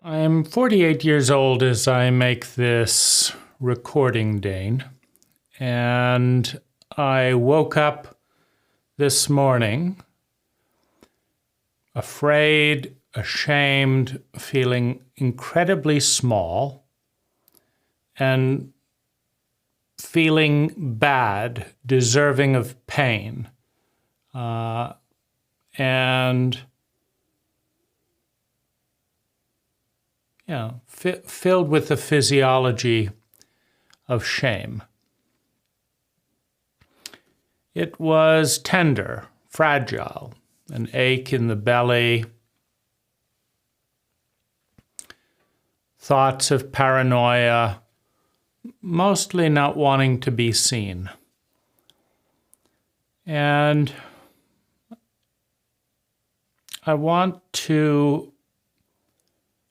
I'm 48 years old as I make this recording, Dane, and I woke up this morning afraid, ashamed, feeling incredibly small, and feeling bad, deserving of pain, and filled with the physiology of shame. It was tender, fragile, an ache in the belly, thoughts of paranoia, mostly not wanting to be seen. And I want to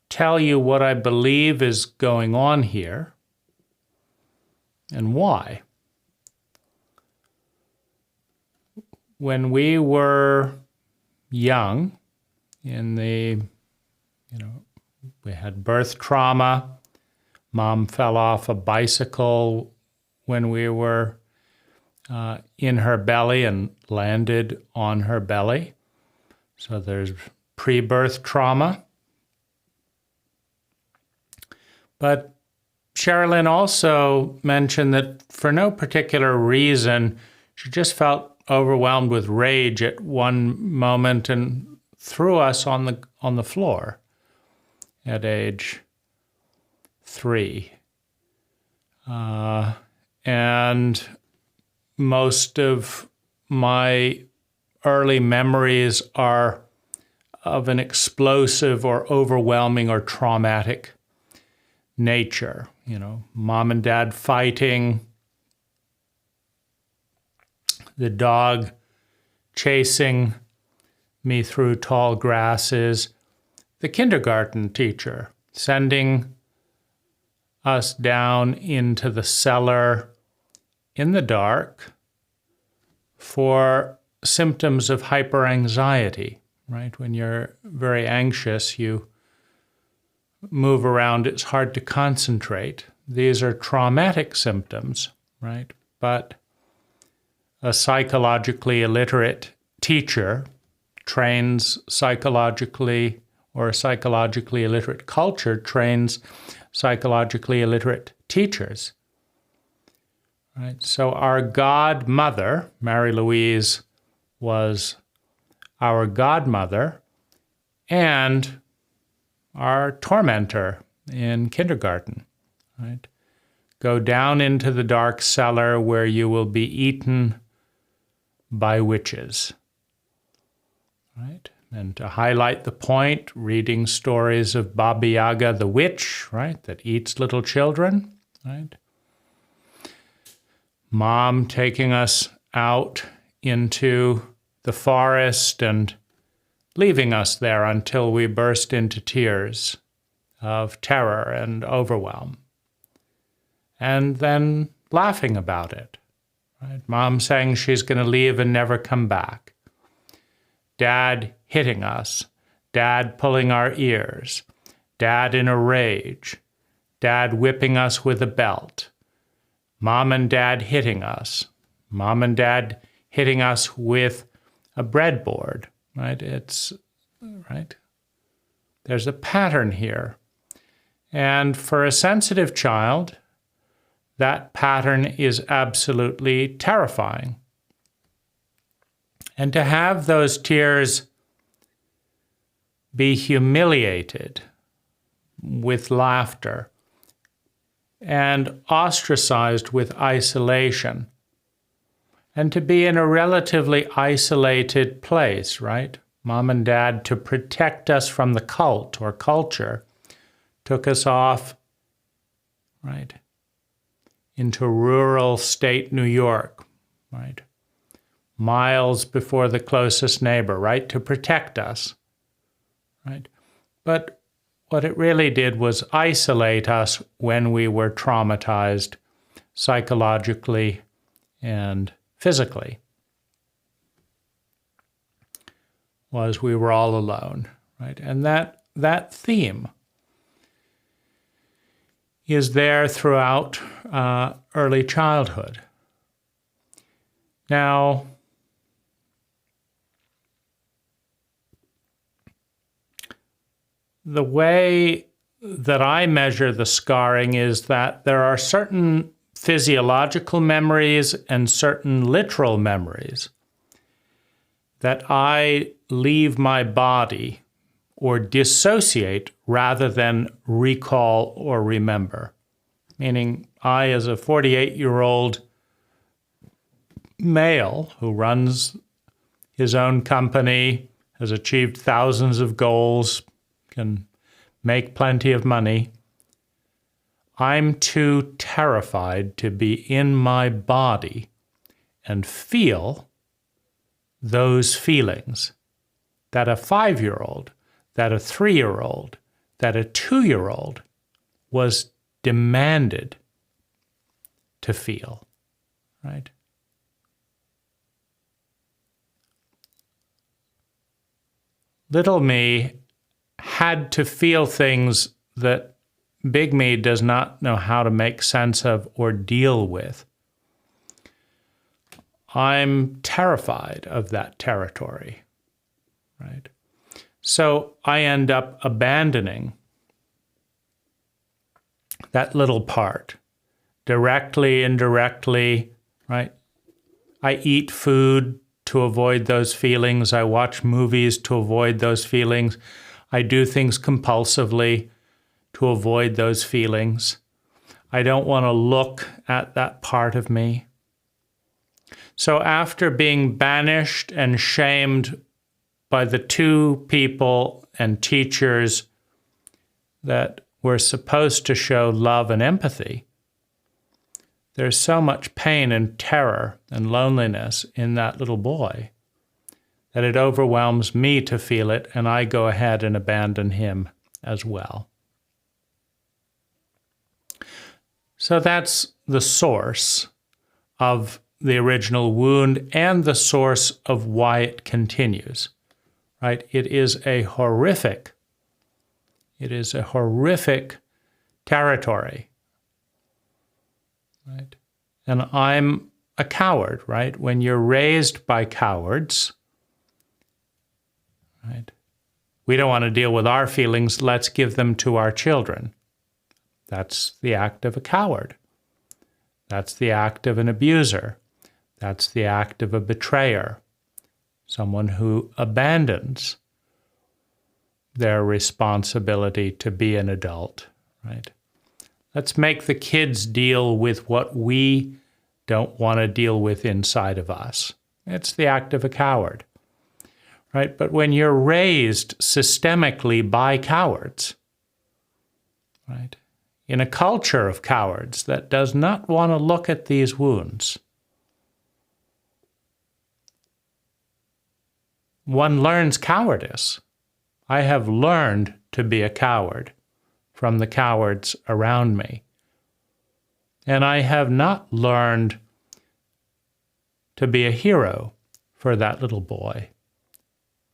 tell you what I believe is going on here and why. When we were young, we had birth trauma. Mom fell off a bicycle when we were in her belly and landed on her belly. So there's pre-birth trauma. But Sherilyn also mentioned that for no particular reason, she just felt overwhelmed with rage at one moment and threw us on the floor at age 3. And most of my early memories are of an explosive or overwhelming or traumatic nature. Mom and dad fighting, the dog chasing me through tall grasses, the kindergarten teacher sending us down into the cellar in the dark for symptoms of hyperanxiety, right? When you're very anxious, you move around, it's hard to concentrate. These are traumatic symptoms, right? But a psychologically illiterate teacher trains psychologically, or a psychologically illiterate culture trains psychologically illiterate teachers, right? So our godmother, Mary Louise, was our godmother and our tormentor in kindergarten, right? Go down into the dark cellar where you will be eaten by witches, right? And to highlight the point, reading stories of Baba Yaga the witch, right, that eats little children, right? Mom taking us out into the forest and leaving us there until we burst into tears of terror and overwhelm. And then laughing about it, right? Mom saying she's going to leave and never come back. Dad hitting us. Dad pulling our ears. Dad in a rage. Dad whipping us with a belt. Mom and Dad hitting us. Mom and Dad hitting us with a breadboard, right? Right? There's a pattern here. And for a sensitive child, that pattern is absolutely terrifying. And to have those tears be humiliated with laughter and ostracized with isolation, and to be in a relatively isolated place, right? Mom and Dad, to protect us from the cult or culture, took us off, right, into rural state New York, right? Miles before the closest neighbor, right, to protect us, right? But what it really did was isolate us when we were traumatized psychologically and physically. Was we were all alone, right? And that theme is there throughout early childhood. Now, the way that I measure the scarring is that there are certain physiological memories and certain literal memories that I leave my body or dissociate rather than recall or remember. Meaning, I, as a 48-year-old male who runs his own company, has achieved thousands of goals, can make plenty of money, I'm too terrified to be in my body and feel those feelings that a 5-year-old, that a 3-year-old, that a 2-year-old was demanded to feel, right? Little me had to feel things that big me does not know how to make sense of or deal with. I'm terrified of that territory, right? So I end up abandoning that little part, directly, indirectly, right? I eat food to avoid those feelings. I watch movies to avoid those feelings. I do things compulsively to avoid those feelings. I don't want to look at that part of me. So after being banished and shamed by the two people and teachers that were supposed to show love and empathy, there's so much pain and terror and loneliness in that little boy that it overwhelms me to feel it, and I go ahead and abandon him as well. So that's the source of the original wound and the source of why it continues, right? It is a horrific territory, right? And I'm a coward, right? When you're raised by cowards, right? We don't want to deal with our feelings, let's give them to our children. That's the act of a coward. That's the act of an abuser. That's the act of a betrayer, someone who abandons their responsibility to be an adult, right? Let's make the kids deal with what we don't want to deal with inside of us. It's the act of a coward, right? But when you're raised systemically by cowards, right, in a culture of cowards that does not want to look at these wounds, one learns cowardice. I have learned to be a coward from the cowards around me. And I have not learned to be a hero for that little boy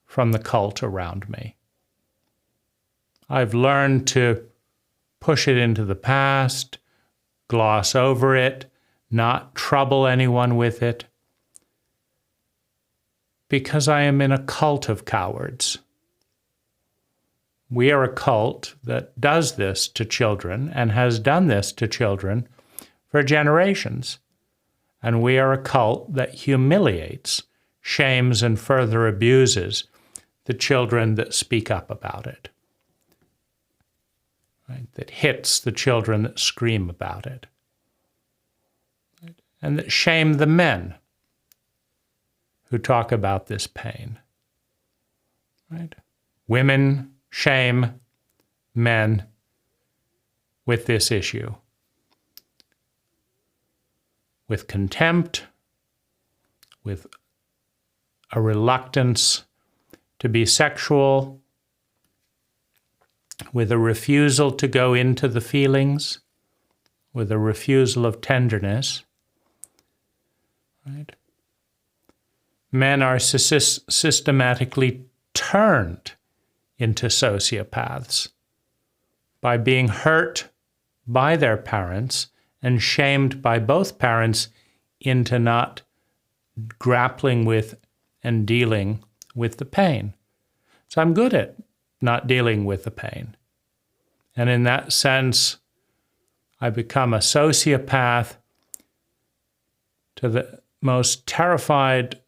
from the cult around me. I've learned to push it into the past, gloss over it, not trouble anyone with it, because I am in a cult of cowards. We are a cult that does this to children and has done this to children for generations. And we are a cult that humiliates, shames, and further abuses the children that speak up about it, right? That hits the children that scream about it, right? And that shame the men who talk about this pain, right? Women shame men with this issue, with contempt, with a reluctance to be sexual, with a refusal to go into the feelings, with a refusal of tenderness, right? Men are systematically turned into sociopaths by being hurt by their parents and shamed by both parents into not grappling with and dealing with the pain. So I'm good at not dealing with the pain. And in that sense, I become a sociopath to the most terrified,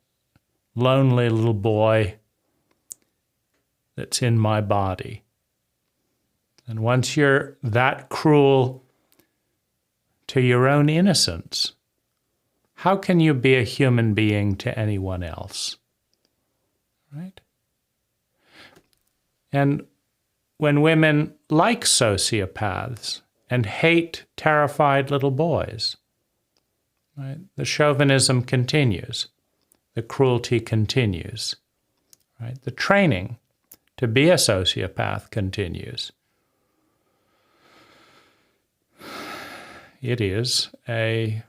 lonely little boy that's in my body. And once you're that cruel to your own innocence, how can you be a human being to anyone else? Right? And when women like sociopaths and hate terrified little boys, right, the chauvinism continues, the cruelty continues, right? The training to be a sociopath continues. It is a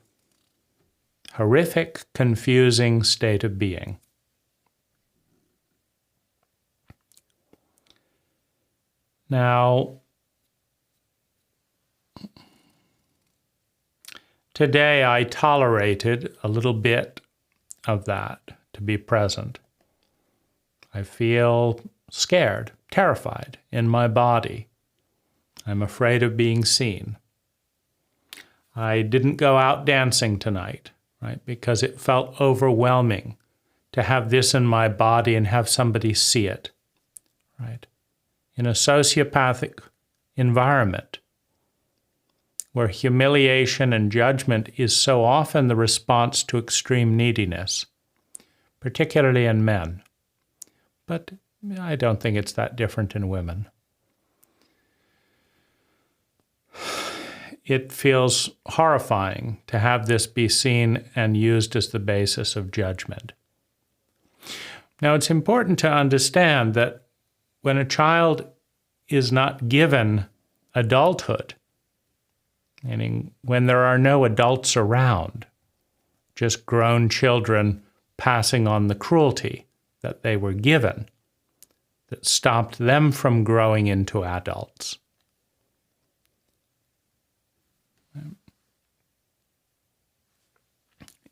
horrific, confusing state of being. Now, today I tolerated a little bit of that to be present. I feel scared, terrified in my body. I'm afraid of being seen. I didn't go out dancing tonight, right, because it felt overwhelming to have this in my body and have somebody see it, right? In a sociopathic environment where humiliation and judgment is so often the response to extreme neediness, particularly in men. But I don't think it's that different in women. It feels horrifying to have this be seen and used as the basis of judgment. Now, it's important to understand that when a child is not given adulthood, meaning when there are no adults around, just grown children passing on the cruelty that they were given, that stopped them from growing into adults.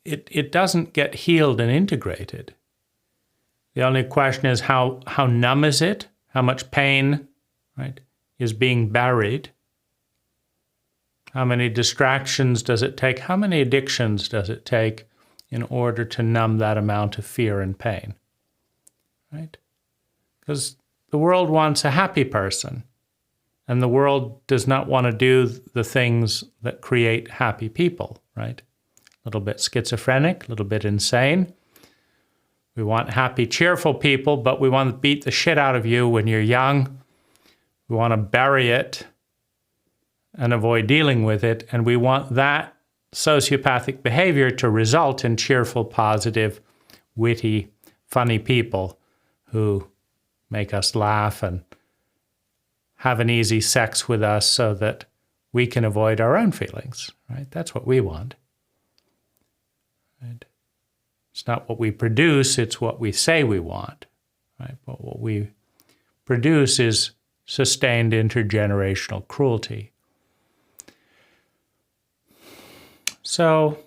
It doesn't get healed and integrated. The only question is how numb is it? How much pain, right, is being buried? How many distractions does it take? How many addictions does it take in order to numb that amount of fear and pain? Right? Because the world wants a happy person, and the world does not want to do the things that create happy people, right? A little bit schizophrenic, a little bit insane. We want happy, cheerful people, but we want to beat the shit out of you when you're young. We want to bury it and avoid dealing with it. And we want that sociopathic behavior to result in cheerful, positive, witty, funny people who make us laugh and have an easy sex with us so that we can avoid our own feelings, right? That's what we want. Right? It's not what we produce, it's what we say we want, right? But what we produce is sustained intergenerational cruelty. So,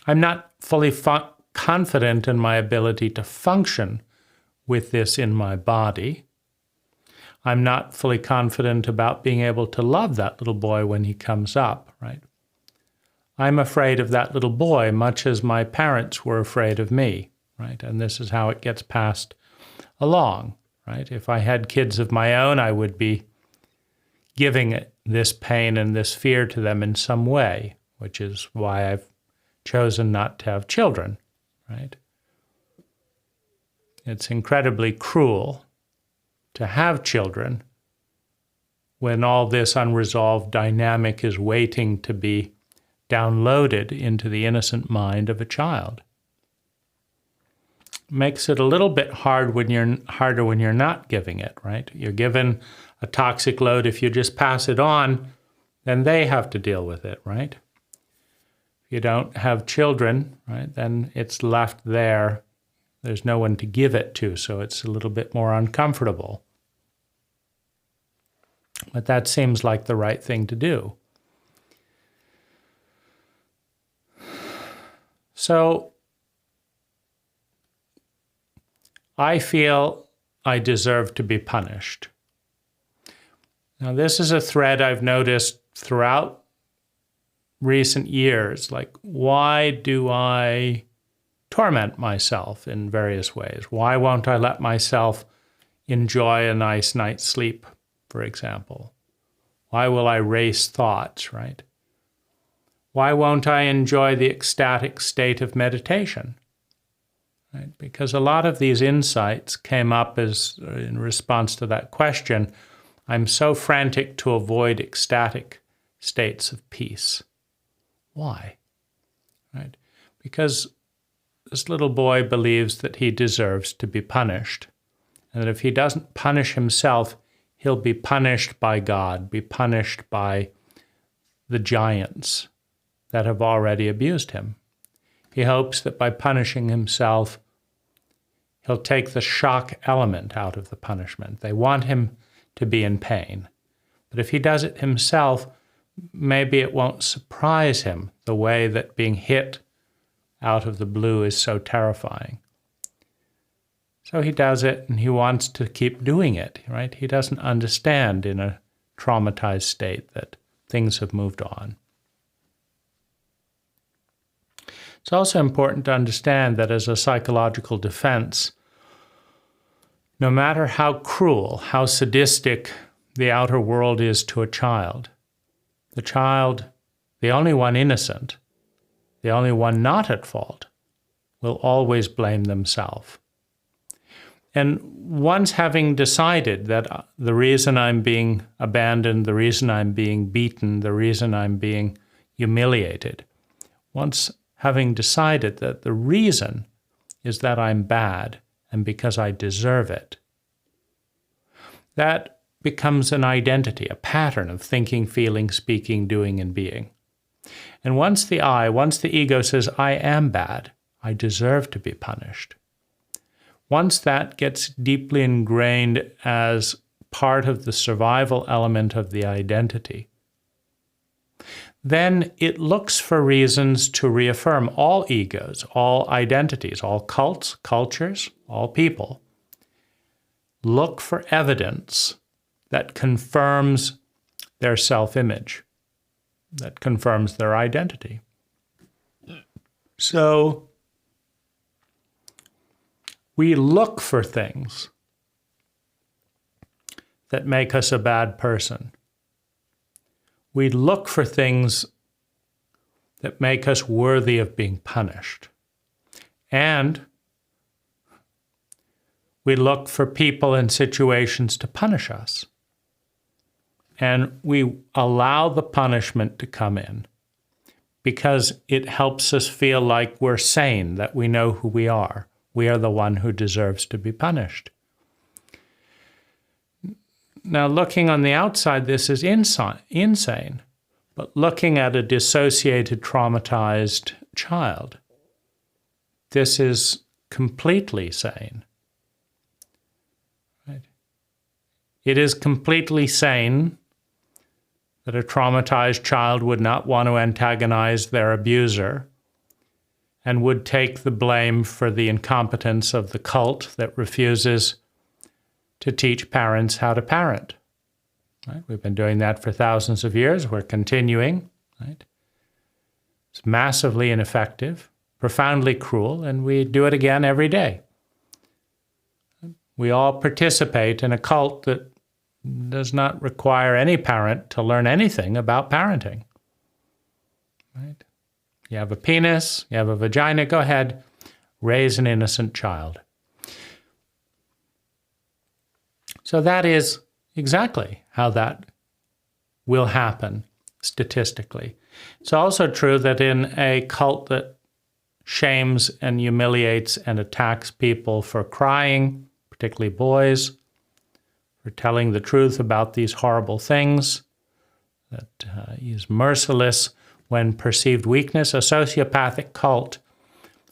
I'm not fully confident in my ability to function with this in my body. I'm not fully confident about being able to love that little boy when he comes up, right? I'm afraid of that little boy much as my parents were afraid of me, right? And this is how it gets passed along, right? If I had kids of my own, I would be giving this pain and this fear to them in some way, which is why I've chosen not to have children, right? It's incredibly cruel to have children when all this unresolved dynamic is waiting to be downloaded into the innocent mind of a child. Makes it a little bit harder when you're not giving it, right? You're given a toxic load. If you just pass it on, then they have to deal with it, right? If you don't have children, right, then it's left there. There's no one to give it to, so it's a little bit more uncomfortable. But that seems like the right thing to do. So I feel I deserve to be punished. Now, this is a thread I've noticed throughout recent years. Like, why do I torment myself in various ways? Why won't I let myself enjoy a nice night's sleep, for example? Why will I race thoughts, right? Why won't I enjoy the ecstatic state of meditation? Right? Because a lot of these insights came up as in response to that question. I'm so frantic to avoid ecstatic states of peace. Why? Right? Because this little boy believes that he deserves to be punished, and that if he doesn't punish himself, he'll be punished by God, be punished by the giants that have already abused him. He hopes that by punishing himself, he'll take the shock element out of the punishment. They want him to be in pain. But if he does it himself, maybe it won't surprise him the way that being hit out of the blue is so terrifying. So he does it, and he wants to keep doing it, right? He doesn't understand in a traumatized state that things have moved on. It's also important to understand that as a psychological defense, no matter how cruel, how sadistic the outer world is to a child, the only one innocent, the only one not at fault, will always blame themselves. And once having decided that the reason I'm being abandoned, the reason I'm being beaten, the reason I'm being humiliated, once having decided that the reason is that I'm bad and because I deserve it, that becomes an identity, a pattern of thinking, feeling, speaking, doing, and being. And once the ego says, I am bad, I deserve to be punished, once that gets deeply ingrained as part of the survival element of the identity, then it looks for reasons to reaffirm. All egos, all identities, all cults, cultures, all people look for evidence that confirms their self-image, that confirms their identity. So we look for things that make us a bad person. We look for things that make us worthy of being punished. And we look for people and situations to punish us. And we allow the punishment to come in because it helps us feel like we're sane, that we know who we are. We are the one who deserves to be punished. Now, looking on the outside, this is insane. But looking at a dissociated, traumatized child, this is completely sane. Right? It is completely sane that a traumatized child would not want to antagonize their abuser and would take the blame for the incompetence of the cult that refuses to teach parents how to parent. Right? We've been doing that for thousands of years. We're continuing. Right? It's massively ineffective, profoundly cruel, and we do it again every day. We all participate in a cult that does not require any parent to learn anything about parenting. Right? You have a penis, you have a vagina, go ahead, raise an innocent child. So that is exactly how that will happen statistically. It's also true that in a cult that shames and humiliates and attacks people for crying, particularly boys, for telling the truth about these horrible things, that is merciless when perceived weakness, a sociopathic cult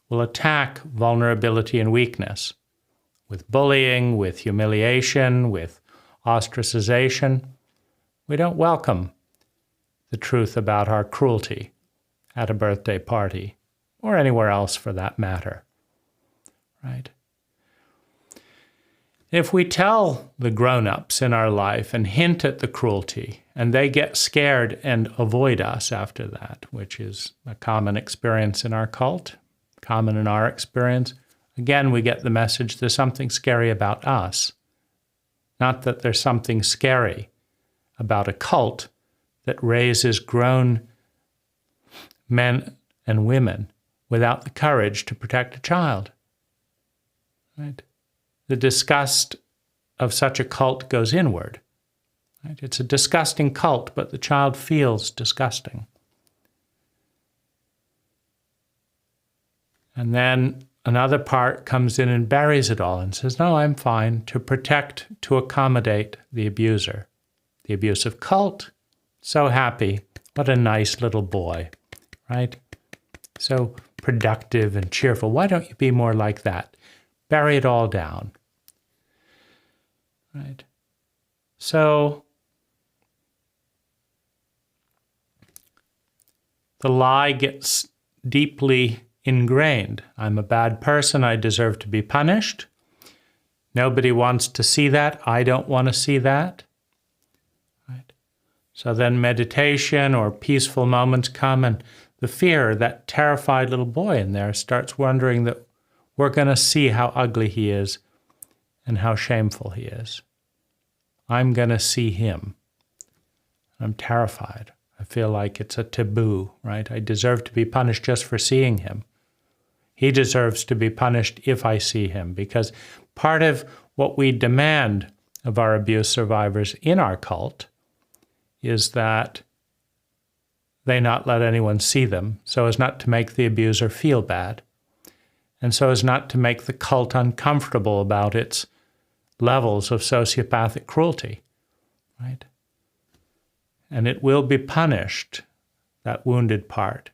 will attack vulnerability and weakness with bullying, with humiliation, with ostracization. We don't welcome the truth about our cruelty at a birthday party, or anywhere else for that matter, right? If we tell the grown-ups in our life and hint at the cruelty, and they get scared and avoid us after that, which is a common experience in our cult, common in our experience, again, we get the message there's something scary about us, not that there's something scary about a cult that raises grown men and women without the courage to protect a child, right? The disgust of such a cult goes inward. Right? It's a disgusting cult, but the child feels disgusting. And then another part comes in and buries it all and says, no, I'm fine, to protect, to accommodate the abuser. The abusive cult, so happy, what a nice little boy, right? So productive and cheerful. Why don't you be more like that? Bury it all down. Right? So the lie gets deeply ingrained. I'm a bad person. I deserve to be punished. Nobody wants to see that. I don't want to see that. Right? So then meditation or peaceful moments come, and the fear, that terrified little boy in there starts wondering that we're going to see how ugly he is and how shameful he is. I'm going to see him. I'm terrified. I feel like it's a taboo, right? I deserve to be punished just for seeing him. He deserves to be punished if I see him, because part of what we demand of our abuse survivors in our cult is that they not let anyone see them, so as not to make the abuser feel bad, and so as not to make the cult uncomfortable about its levels of sociopathic cruelty, right? And it will be punished, that wounded part,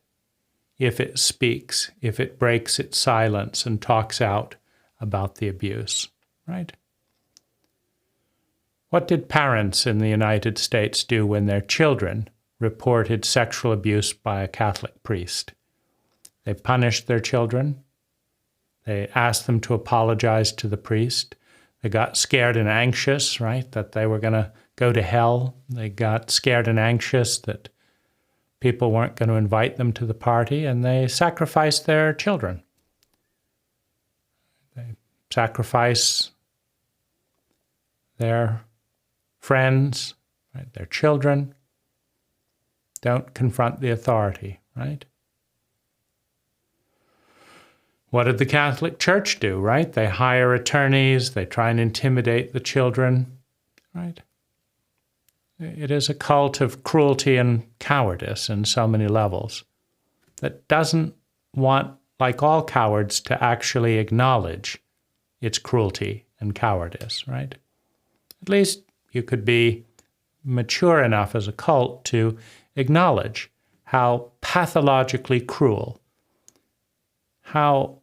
if it speaks, if it breaks its silence and talks out about the abuse, right? What did parents in the United States do when their children reported sexual abuse by a Catholic priest? They punished their children. They asked them to apologize to the priest. They got scared and anxious, right, that they were going to go to hell. They got scared and anxious that people weren't going to invite them to the party, and they sacrificed their children. They sacrifice their friends, right, their children. Don't confront the authority, right? What did the Catholic Church do, right? They hire attorneys, they try and intimidate the children, right? It is a cult of cruelty and cowardice in so many levels that doesn't want, like all cowards, to actually acknowledge its cruelty and cowardice, right? At least you could be mature enough as a cult to acknowledge how pathologically cruel, how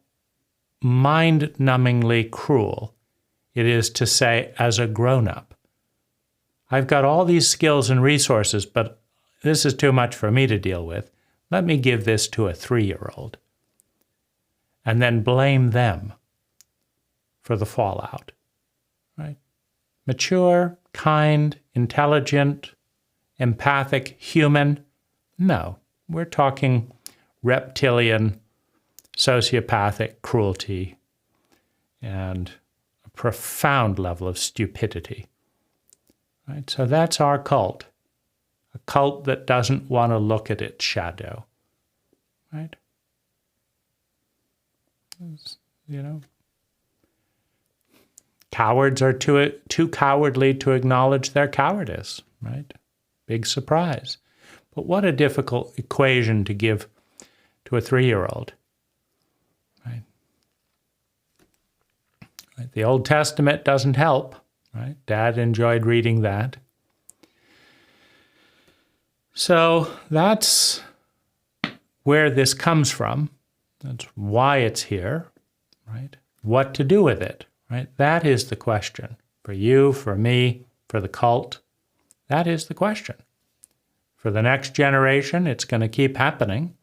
mind-numbingly cruel it is to say as a grown-up, I've got all these skills and resources, but this is too much for me to deal with. Let me give this to a 3-year-old. And then blame them for the fallout, right? Mature, kind, intelligent, empathic, human? No, we're talking reptilian, sociopathic cruelty and a profound level of stupidity. Right? So that's our cult, a cult that doesn't want to look at its shadow. Right? You know, cowards are too cowardly to acknowledge their cowardice. Right? Big surprise. But what a difficult equation to give to a 3-year-old. Right? Right? The Old Testament doesn't help. Right? Dad enjoyed reading that. So that's where this comes from. That's why it's here. Right? What to do with it. Right? That is the question for you, for me, for the cult, That is the question. For the next generation, it's going to keep happening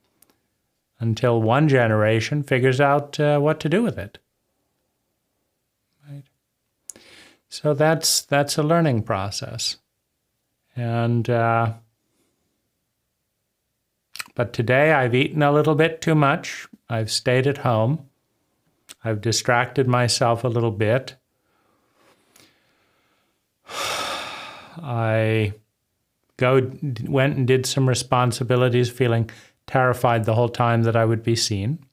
until one generation figures out what to do with it. Right? So that's a learning process. And but today I've eaten a little bit too much. I've stayed at home. I've distracted myself a little bit. I went and did some responsibilities, feeling terrified the whole time that I would be seen.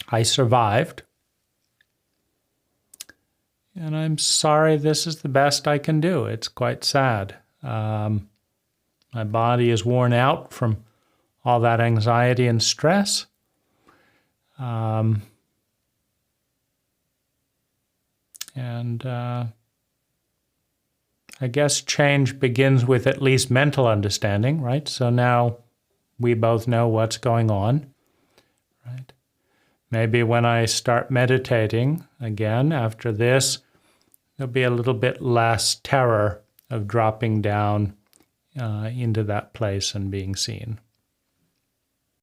I survived. And I'm sorry, this is the best I can do. It's quite sad. My body is worn out from all that anxiety and stress. I guess change begins with at least mental understanding, right? So now we both know what's going on, right? Maybe when I start meditating again after this, there'll be a little bit less terror of dropping down into that place and being seen.